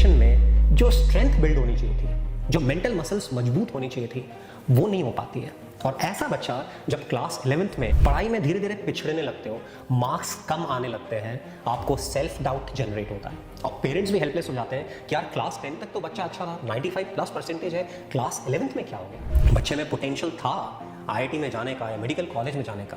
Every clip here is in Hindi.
एजुकेशन में जो स्ट्रेंथ बिल्ड होनी चाहिए थी, जो मेंटल मसल्स मजबूत होनी चाहिए थी, वो नहीं हो पाती है। और ऐसा बच्चा जब क्लास 11th में पढ़ाई में धीरे धीरे पिछड़ने लगते हो, मार्क्स कम आने लगते हैं, आपको सेल्फ डाउट जनरेट होता है और पेरेंट्स भी हेल्पलेस हो जाते हैं कि यार क्लास 10 तक तो बच्चा अच्छा था, 95+ % है, क्लास 11th में क्या हो गया। बच्चे में पोटेंशियल था IIT में जाने का या मेडिकल कॉलेज में जाने का,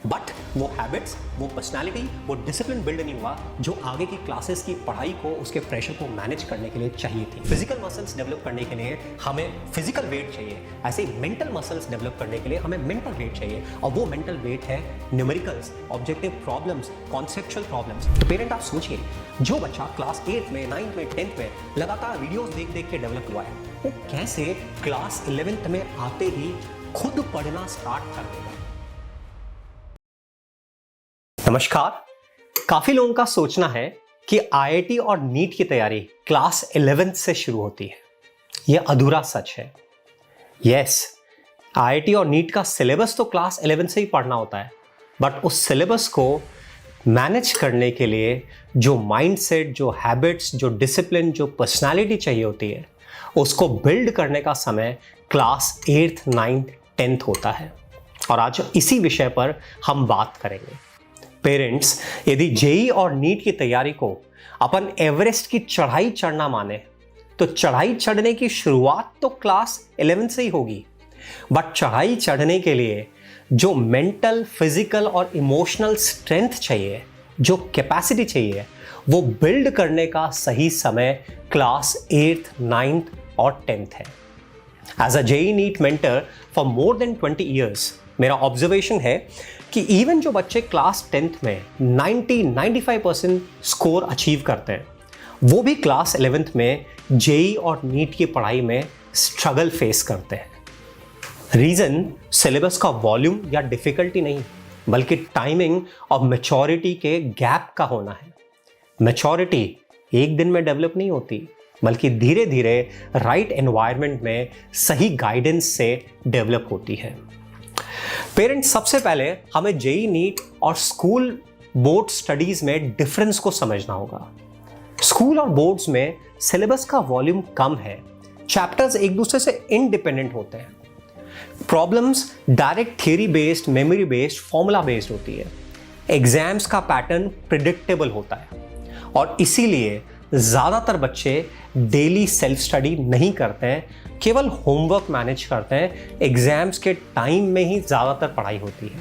बट वो हैबिट्स, वो पर्सनालिटी, वो डिसिप्लिन बिल्ड नहीं हुआ जो आगे की क्लासेस की पढ़ाई को, उसके प्रेशर को मैनेज करने के लिए चाहिए थी। फिजिकल मसल्स डेवलप करने के लिए हमें फिजिकल वेट चाहिए, ऐसे ही मेंटल मसल्स डेवलप करने के लिए हमें मेंटल वेट चाहिए, और वो मेंटल वेट है numericals, objective problems, conceptual problems. तो पेरेंट आप सोचिए, जो बच्चा क्लास 8 में, 9 में, 10 में लगातार वीडियोस देख देख के डेवलप हुआ है, वो कैसे क्लास 11th में आते ही खुद पढ़ना स्टार्ट कर देगा। नमस्कार। काफी लोगों का सोचना है कि IIT और नीट की तैयारी क्लास 11th से शुरू होती है। यह अधूरा सच है। यस, IIT और नीट का सिलेबस तो क्लास 11 से ही पढ़ना होता है, बट उस सिलेबस को मैनेज करने के लिए जो माइंडसेट, जो हैबिट्स, जो डिसिप्लिन, जो पर्सनालिटी चाहिए होती है, उसको बिल्ड करने का समय क्लास 8th, 9th, 10th होता है। और आज इसी विषय पर हम बात करेंगे। पेरेंट्स, यदि जेई और नीट की तैयारी को अपन एवरेस्ट की चढ़ाई चढ़ना माने, तो चढ़ाई चढ़ने की शुरुआत तो क्लास 11 से ही होगी, बट चढ़ाई चढ़ने के लिए जो मेंटल, फिजिकल और इमोशनल स्ट्रेंथ चाहिए, जो कैपेसिटी चाहिए, वो बिल्ड करने का सही समय क्लास 8th, 9th और 10th है। As a JEE NEET mentor for more than 20 years, मेरा ऑब्जर्वेशन है कि इवन जो बच्चे क्लास 10th में 90-95% स्कोर अचीव करते हैं, वो भी क्लास 11th में जेई और नीट की पढ़ाई में स्ट्रगल फेस करते हैं। रीज़न सिलेबस का वॉल्यूम या डिफ़िकल्टी नहीं, बल्कि टाइमिंग और मैच्योरिटी के गैप का होना है। मैच्योरिटी एक दिन में डेवलप नहीं होती, बल्कि धीरे धीरे राइट एनवायरनमेंट में सही गाइडेंस से डेवलप होती है। पेरेंट्स, सबसे पहले हमें जेई नीट और स्कूल बोर्ड स्टडीज में डिफरेंस को समझना होगा। स्कूल और बोर्ड्स में सिलेबस का वॉल्यूम कम है, चैप्टर्स एक दूसरे से इंडिपेंडेंट होते हैं, problems direct theory based, memory based, formula based होती है, एग्जाम्स का पैटर्न प्रिडिक्टेबल होता है, और इसीलिए ज़्यादातर बच्चे डेली सेल्फ स्टडी नहीं करते हैं, केवल होमवर्क मैनेज करते हैं। एग्जाम्स के टाइम में ही ज़्यादातर पढ़ाई होती है।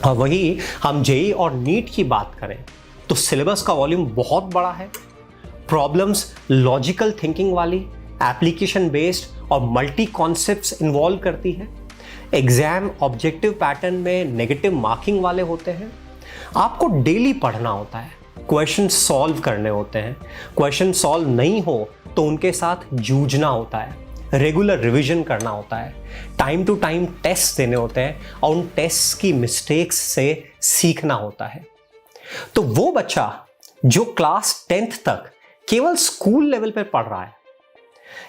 और वही हम जेई और नीट की बात करें तो सिलेबस का वॉल्यूम बहुत बड़ा है, प्रॉब्लम्स लॉजिकल थिंकिंग वाली, एप्लीकेशन बेस्ड और मल्टी कॉन्सेप्ट्स इन्वॉल्व करती है, एग्जाम ऑब्जेक्टिव पैटर्न में नेगेटिव मार्किंग वाले होते हैं, आपको डेली पढ़ना होता है, क्वेश्चन सॉल्व करने होते हैं, क्वेश्चन सॉल्व नहीं हो तो उनके साथ जूझना होता है, रेगुलर रिवीजन करना होता है, टाइम टू टाइम टेस्ट देने होते हैं और उन टेस्ट की मिस्टेक्स से सीखना होता है। तो वो बच्चा जो क्लास 10th तक केवल स्कूल लेवल पर पढ़ रहा है,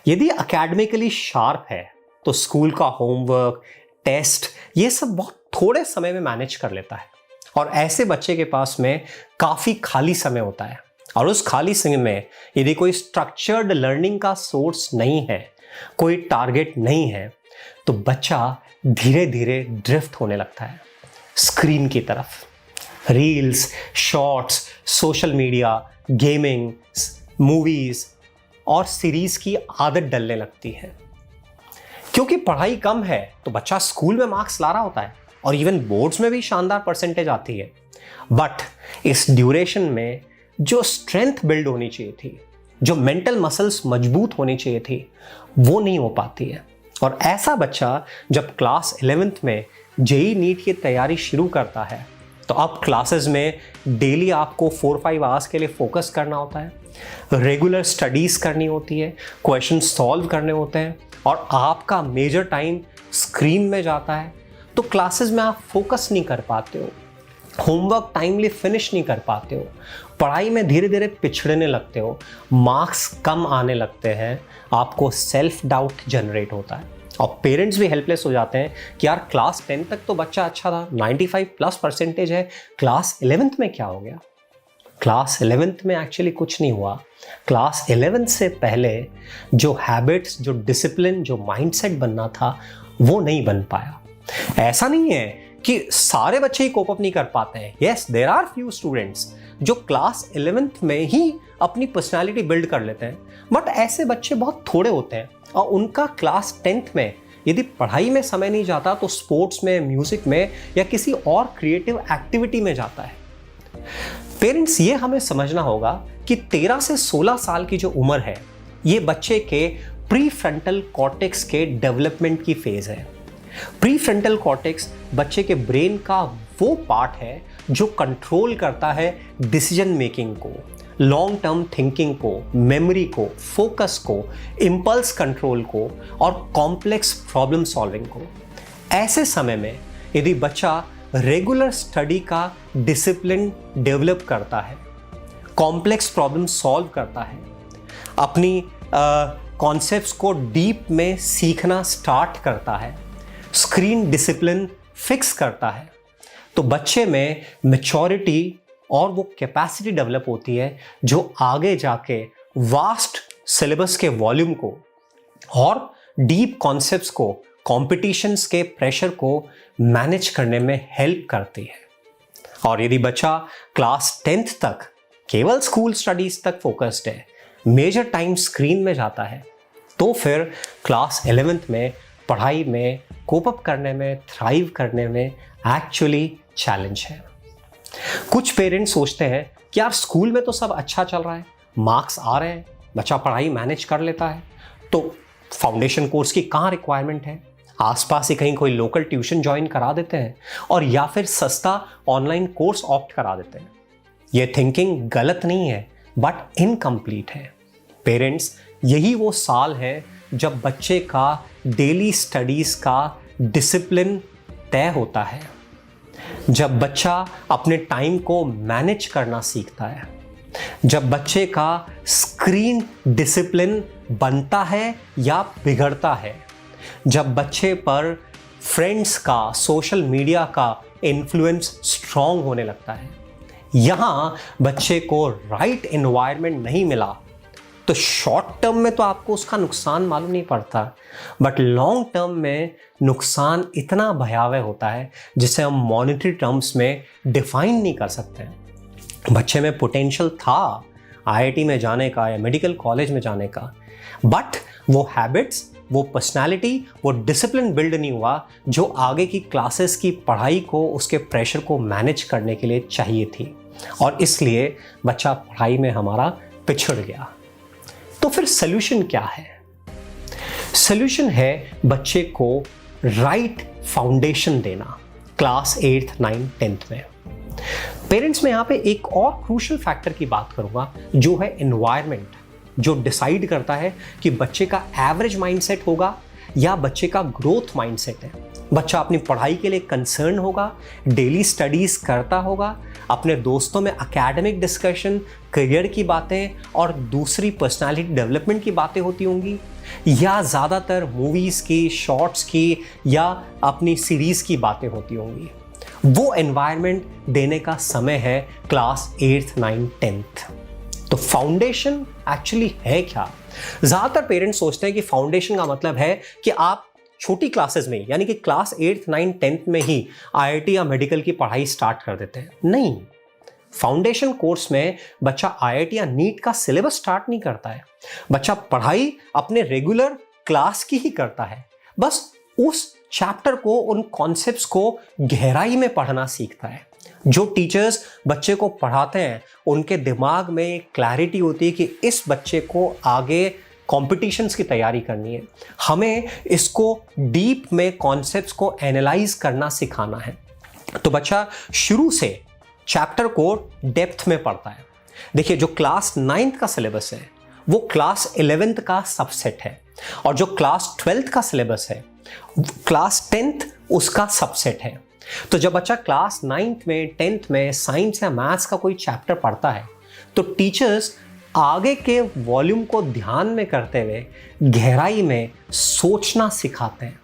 यदि एकेडमिकली शार्प है तो स्कूल का होमवर्क, टेस्ट, ये सब बहुत थोड़े समय में मैनेज कर लेता है। और ऐसे बच्चे के पास में काफ़ी खाली समय होता है, और उस खाली समय में यदि कोई स्ट्रक्चर्ड लर्निंग का सोर्स नहीं है, कोई टारगेट नहीं है, तो बच्चा धीरे धीरे ड्रिफ्ट होने लगता है स्क्रीन की तरफ। Reels, shorts, social media, gaming, movies और सीरीज की आदत डलने लगती है। क्योंकि पढ़ाई कम है तो बच्चा स्कूल में मार्क्स ला रहा होता है और इवन बोर्ड्स में भी शानदार परसेंटेज आती है, बट इस ड्यूरेशन में जो स्ट्रेंथ बिल्ड होनी चाहिए थी, जो मेंटल मसल्स मजबूत होनी चाहिए थी, वो नहीं हो पाती है। और ऐसा बच्चा जब क्लास 11th में जेई नीट की तैयारी शुरू करता है, तो अब क्लासेस में डेली आपको 4-5 आवर्स के लिए फोकस करना होता है, रेगुलर स्टडीज़ करनी होती है, क्वेश्चन सॉल्व करने होते हैं, और आपका मेजर टाइम स्क्रीन में जाता है। तो क्लासेस में आप फोकस नहीं कर पाते हो, होमवर्क टाइमली फिनिश नहीं कर पाते हो, पढ़ाई में धीरे धीरे पिछड़ने लगते हो, मार्क्स कम आने लगते हैं, आपको सेल्फ डाउट जनरेट होता है, और पेरेंट्स भी हेल्पलेस हो जाते हैं कि यार क्लास 10 तक तो बच्चा अच्छा था, 95+ % है, क्लास 11th में क्या हो गया। क्लास 11th में एक्चुअली कुछ नहीं हुआ। क्लास 11th से पहले जो हैबिट्स, जो डिसिप्लिन, जो माइंडसेट बनना था वो नहीं बन पाया। ऐसा नहीं है कि सारे बच्चे ही कोप अप नहीं कर पाते हैं। Yes, there are few students जो क्लास 11th में ही अपनी पर्सनालिटी बिल्ड कर लेते हैं, बट ऐसे बच्चे बहुत थोड़े होते हैं और उनका क्लास 10th में यदि पढ़ाई में समय नहीं जाता तो स्पोर्ट्स में, म्यूजिक में या किसी और क्रिएटिव एक्टिविटी में जाता है। पेरेंट्स, ये हमें समझना होगा कि 13 से 16 साल की जो उम्र है ये बच्चे के प्रीफ्रंटल कॉर्टेक्स के डेवलपमेंट की फेज है। प्रीफ्रंटल कॉर्टेक्स बच्चे के ब्रेन का वो पार्ट है जो कंट्रोल करता है डिसीजन मेकिंग को, लॉन्ग टर्म थिंकिंग को, मेमोरी को, फोकस को, इम्पल्स कंट्रोल को और कॉम्प्लेक्स प्रॉब्लम सॉल्विंग को। ऐसे समय में यदि बच्चा रेगुलर स्टडी का डिसिप्लिन डेवलप करता है, कॉम्प्लेक्स प्रॉब्लम सॉल्व करता है, अपनी कॉन्सेप्ट्स को डीप में सीखना स्टार्ट करता है, स्क्रीन डिसिप्लिन फिक्स करता है, तो बच्चे में मैच्योरिटी और वो कैपेसिटी डेवलप होती है जो आगे जाके वास्ट सिलेबस के वॉल्यूम को और डीप कॉन्सेप्ट्स को, कॉम्पिटिशन्स के प्रेशर को मैनेज करने में हेल्प करती है। और यदि बच्चा क्लास 10th तक केवल स्कूल स्टडीज तक फोकस्ड है, मेजर टाइम स्क्रीन में जाता है, तो फिर क्लास 11th में पढ़ाई में कोप अप करने में, थ्राइव करने में एक्चुअली चैलेंज है। कुछ पेरेंट्स सोचते हैं कि यार स्कूल में तो सब अच्छा चल रहा है, मार्क्स आ रहे हैं, बच्चा पढ़ाई मैनेज कर लेता है, तो फाउंडेशन कोर्स की कहाँ रिक्वायरमेंट है, आसपास ही कहीं कोई लोकल ट्यूशन ज्वाइन करा देते हैं और या फिर सस्ता ऑनलाइन कोर्स ऑप्ट करा देते हैं। ये थिंकिंग गलत नहीं है बट इनकम्प्लीट है। पेरेंट्स, यही वो साल है जब बच्चे का डेली स्टडीज का डिसिप्लिन तय होता है, जब बच्चा अपने टाइम को मैनेज करना सीखता है, जब बच्चे का स्क्रीन डिसिप्लिन बनता है या बिगड़ता है, जब बच्चे पर फ्रेंड्स का, सोशल मीडिया का इन्फ्लुएंस स्ट्रांग होने लगता है। यहाँ बच्चे को राइट एनवायरनमेंट नहीं मिला तो शॉर्ट टर्म में तो आपको उसका नुकसान मालूम नहीं पड़ता, बट लॉन्ग टर्म में नुकसान इतना भयावह होता है जिसे हम मॉनेटरी टर्म्स में डिफाइन नहीं कर सकते। बच्चे में पोटेंशियल था आईआईटी में जाने का या मेडिकल कॉलेज में जाने का, बट वो हैबिट्स, वो पर्सनालिटी, वो डिसिप्लिन बिल्ड नहीं हुआ जो आगे की क्लासेस की पढ़ाई को, उसके प्रेशर को मैनेज करने के लिए चाहिए थी, और इसलिए बच्चा पढ़ाई में हमारा पिछड़ गया। तो फिर सॉल्यूशन क्या है? सॉल्यूशन है बच्चे को राइट फाउंडेशन देना क्लास 8th, 9th, 10th में। पेरेंट्स, में यहाँ पे एक और क्रूशियल फैक्टर की बात करूंगा जो है एनवायरनमेंट, जो डिसाइड करता है कि बच्चे का एवरेज माइंडसेट होगा या बच्चे का ग्रोथ माइंडसेट है। बच्चा अपनी पढ़ाई के लिए कंसर्न होगा, डेली स्टडीज करता होगा, अपने दोस्तों में एकेडमिक डिस्कशन, करियर की बातें और दूसरी पर्सनालिटी डेवलपमेंट की बातें होती होंगी, या ज़्यादातर मूवीज़ की, शॉर्ट्स की या अपनी सीरीज़ की बातें होती होंगी। वो एनवायरनमेंट देने का समय है क्लास 8th, 9th, 10th। तो फाउंडेशन एक्चुअली है क्या? ज़्यादातर पेरेंट्स सोचते हैं कि फाउंडेशन का मतलब है कि आप छोटी क्लासेस में, यानी कि क्लास 8th, 9th, 10th में ही आईआईटी या मेडिकल की पढ़ाई स्टार्ट कर देते हैं। नहीं, फाउंडेशन कोर्स में बच्चा आईआईटी या नीट का सिलेबस स्टार्ट नहीं करता है। बच्चा पढ़ाई अपने रेगुलर क्लास की ही करता है, बस उस चैप्टर को, उन कॉन्सेप्ट्स को गहराई में पढ़ना सीखता है। जो टीचर्स बच्चे को पढ़ाते हैं उनके दिमाग में क्लैरिटी होती है कि इस बच्चे को आगे कॉम्पिटिशन्स की तैयारी करनी है, हमें इसको डीप में कॉन्सेप्ट्स को एनालाइज करना सिखाना है। तो बच्चा शुरू से चैप्टर को डेप्थ में पढ़ता है। देखिए, जो क्लास 9th का सिलेबस है वो क्लास 11th का सबसेट है, और जो क्लास 12th का सिलेबस है क्लास 10th उसका सबसेट है। तो जब बच्चा क्लास 9th में, 10th में साइंस या मैथ्स का कोई चैप्टर पढ़ता है तो टीचर्स आगे के वॉल्यूम को ध्यान में करते हुए गहराई में सोचना सिखाते हैं।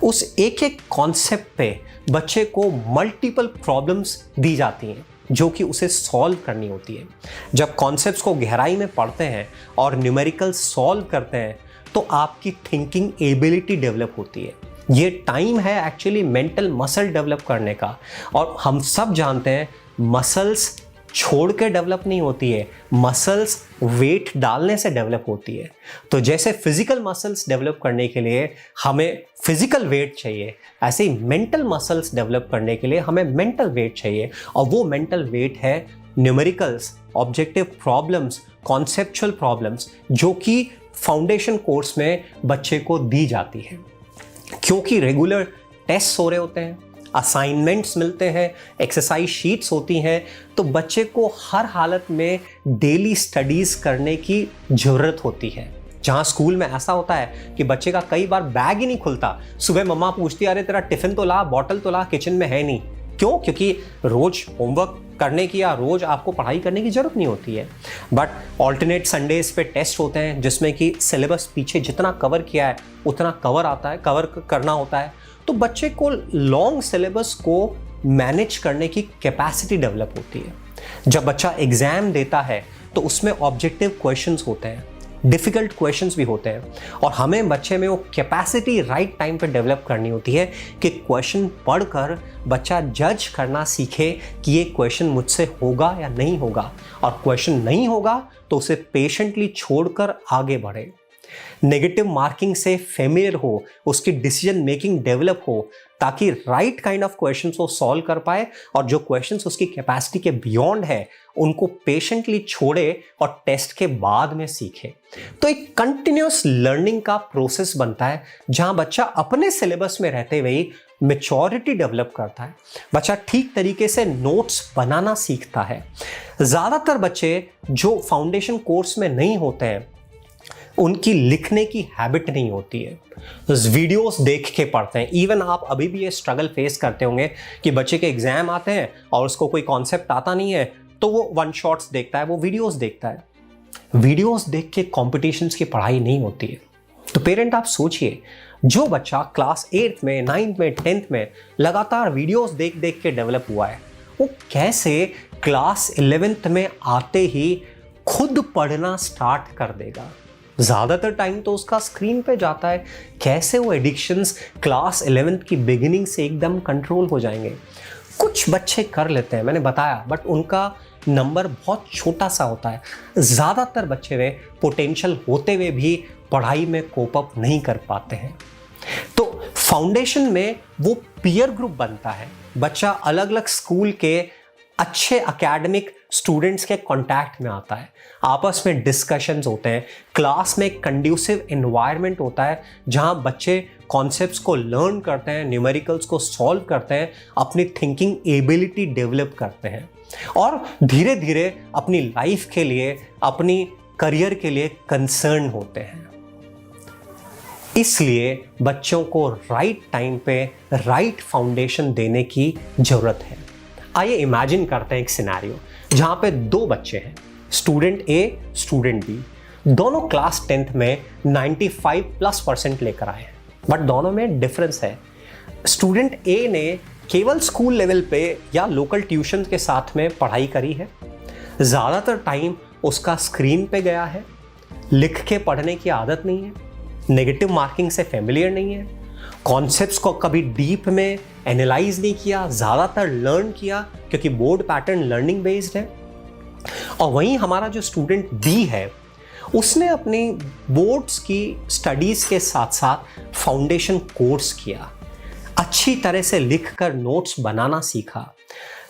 उस एक एक कॉन्सेप्ट पे बच्चे को मल्टीपल प्रॉब्लम्स दी जाती हैं जो कि उसे सॉल्व करनी होती है। जब कॉन्सेप्ट्स को गहराई में पढ़ते हैं और न्यूमेरिकल सॉल्व करते हैं तो आपकी थिंकिंग एबिलिटी डेवलप होती है। ये टाइम है एक्चुअली मेंटल मसल डेवलप करने का, और हम सब जानते हैं मसल्स छोड़ के डेवलप नहीं होती है, मसल्स वेट डालने से डेवलप होती है। तो जैसे फिजिकल मसल्स डेवलप करने के लिए हमें फिजिकल वेट चाहिए, ऐसे ही मेंटल मसल्स डेवलप करने के लिए हमें मेंटल वेट चाहिए, और वो मेंटल वेट है numericals, objective problems, conceptual problems, जो कि फाउंडेशन कोर्स में बच्चे को दी जाती है। क्योंकि रेगुलर टेस्ट हो रहे होते हैं, असाइनमेंट्स मिलते हैं, एक्सरसाइज शीट्स होती हैं, तो बच्चे को हर हालत में डेली स्टडीज़ करने की ज़रूरत होती है। जहाँ स्कूल में ऐसा होता है कि बच्चे का कई बार बैग ही नहीं खुलता, सुबह मम्मा पूछती अरे तेरा टिफ़िन तो ला, बॉटल तो ला, किचन में है नहीं। क्यों? क्योंकि रोज़ होमवर्क करने की या रोज़ आपको पढ़ाई करने की ज़रूरत नहीं होती है। बट ऑल्टरनेट संडेज पे टेस्ट होते हैं जिसमें कि सिलेबस पीछे जितना कवर किया है उतना कवर करना होता है, तो बच्चे को लॉन्ग सिलेबस को मैनेज करने की कैपेसिटी डेवलप होती है। जब बच्चा एग्ज़ाम देता है तो उसमें ऑब्जेक्टिव क्वेश्चंस होते हैं, डिफ़िकल्ट क्वेश्चंस भी होते हैं, और हमें बच्चे में वो कैपेसिटी राइट टाइम पे डेवलप करनी होती है कि क्वेश्चन पढ़कर बच्चा जज करना सीखे कि ये क्वेश्चन मुझसे होगा या नहीं होगा, और क्वेश्चन नहीं होगा तो उसे पेशेंटली छोड़कर आगे बढ़े। नेगेटिव मार्किंग से फेमिलियर हो, उसकी डिसीजन मेकिंग डेवलप हो, ताकि राइट काइंड ऑफ क्वेश्चंस वो सॉल्व कर पाए, और जो क्वेश्चंस उसकी कैपेसिटी के बियॉन्ड है उनको पेशेंटली छोड़े और टेस्ट के बाद में सीखे। तो एक कंटिन्यूअस लर्निंग का प्रोसेस बनता है जहां बच्चा अपने सिलेबस में रहते हुए मैच्योरिटी डेवलप करता है, बच्चा ठीक तरीके से नोट्स बनाना सीखता है। ज़्यादातर बच्चे जो फाउंडेशन कोर्स में नहीं होते हैं उनकी लिखने की हैबिट नहीं होती है, वीडियोस देख के पढ़ते हैं। इवन आप अभी भी ये स्ट्रगल फेस करते होंगे कि बच्चे के एग्जाम आते हैं और उसको कोई कॉन्सेप्ट आता नहीं है तो वो वन शॉट्स देखता है, वो वीडियोस देखता है। वीडियोस देख के कॉम्पिटिशन्स की पढ़ाई नहीं होती है। तो पेरेंट आप सोचिए, जो बच्चा क्लास 8 में, 9th में, 10th में लगातार वीडियोस देख देख के डेवलप हुआ है, वो कैसे क्लास 11th में आते ही खुद पढ़ना स्टार्ट कर देगा? ज़्यादातर टाइम तो उसका स्क्रीन पे जाता है। कैसे वो एडिक्शंस क्लास 11th की बिगिनिंग से एकदम कंट्रोल हो जाएंगे? कुछ बच्चे कर लेते हैं, मैंने बताया, बट उनका नंबर बहुत छोटा सा होता है। ज़्यादातर बच्चे वे पोटेंशियल होते हुए भी पढ़ाई में कोप अप नहीं कर पाते हैं। तो फाउंडेशन में वो पीयर ग्रुप बनता है, बच्चा अलग अलग स्कूल के अच्छे एकेडमिक स्टूडेंट्स के कांटेक्ट में आता है, आपस में डिस्कशंस होते हैं, क्लास में एक कंड्यूसिव एनवायरनमेंट होता है जहां बच्चे कॉन्सेप्ट्स को लर्न करते हैं, न्यूमेरिकल्स को सॉल्व करते हैं, अपनी थिंकिंग एबिलिटी डेवलप करते हैं, और धीरे धीरे अपनी लाइफ के लिए, अपनी करियर के लिए कंसर्न होते हैं। इसलिए बच्चों को राइट टाइम पे राइट फाउंडेशन देने की जरूरत है। आइए इमेजिन करते हैं एक सिनेरियो जहां पे दो बच्चे हैं, स्टूडेंट ए, स्टूडेंट बी, दोनों क्लास 10th में 95+ % लेकर आए हैं, बट दोनों में डिफरेंस है। स्टूडेंट ए ने केवल स्कूल लेवल पे या लोकल ट्यूशन के साथ में पढ़ाई करी है, ज़्यादातर टाइम उसका स्क्रीन पे गया है, लिख के पढ़ने की आदत नहीं है, नेगेटिव मार्किंग से फेमिलियर नहीं है, कॉन्सेप्ट्स को कभी डीप में एनालाइज नहीं किया, ज़्यादातर लर्न किया क्योंकि बोर्ड पैटर्न लर्निंग बेस्ड है। और वहीं हमारा जो स्टूडेंट बी है, उसने अपनी बोर्ड्स की स्टडीज़ के साथ साथ फाउंडेशन कोर्स किया, अच्छी तरह से लिखकर नोट्स बनाना सीखा,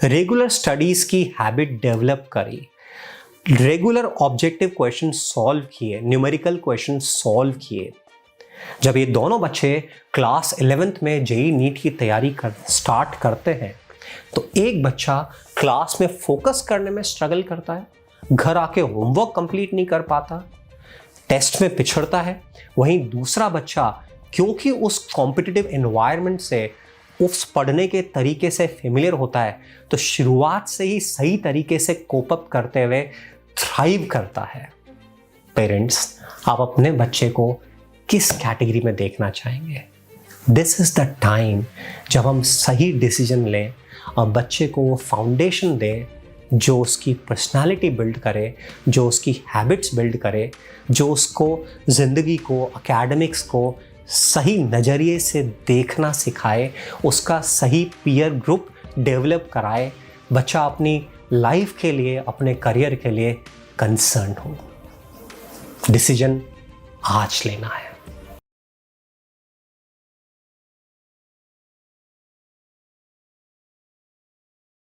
रेगुलर स्टडीज़ की हैबिट डेवलप करी, रेगुलर ऑब्जेक्टिव क्वेश्चन सॉल्व किए, न्यूमेरिकल क्वेश्चन सॉल्व किए। जब ये दोनों बच्चे क्लास 11th में जेईई नीट की तैयारी स्टार्ट करते हैं तो एक बच्चा क्लास में फोकस करने में स्ट्रगल करता है, घर आके होमवर्क कंप्लीट नहीं कर पाता, टेस्ट में पिछड़ता है। वहीं दूसरा बच्चा क्योंकि उस कॉम्पिटिटिव एनवायरनमेंट से, उस पढ़ने के तरीके से फेमिलियर होता है, तो शुरुआत से ही सही तरीके से कोप अप करते हुए थ्राइव करता है। पेरेंट्स, आप अपने बच्चे को किस कैटेगरी में देखना चाहेंगे? दिस इज़ द टाइम जब हम सही डिसीजन लें और बच्चे को वो फाउंडेशन दें जो उसकी पर्सनालिटी बिल्ड करे, जो उसकी हैबिट्स बिल्ड करे, जो उसको ज़िंदगी को, एकेडमिक्स को सही नज़रिए से देखना सिखाए, उसका सही पीयर ग्रुप डेवलप कराए, बच्चा अपनी लाइफ के लिए, अपने करियर के लिए कंसर्न हो। डिसीजन आज लेना है।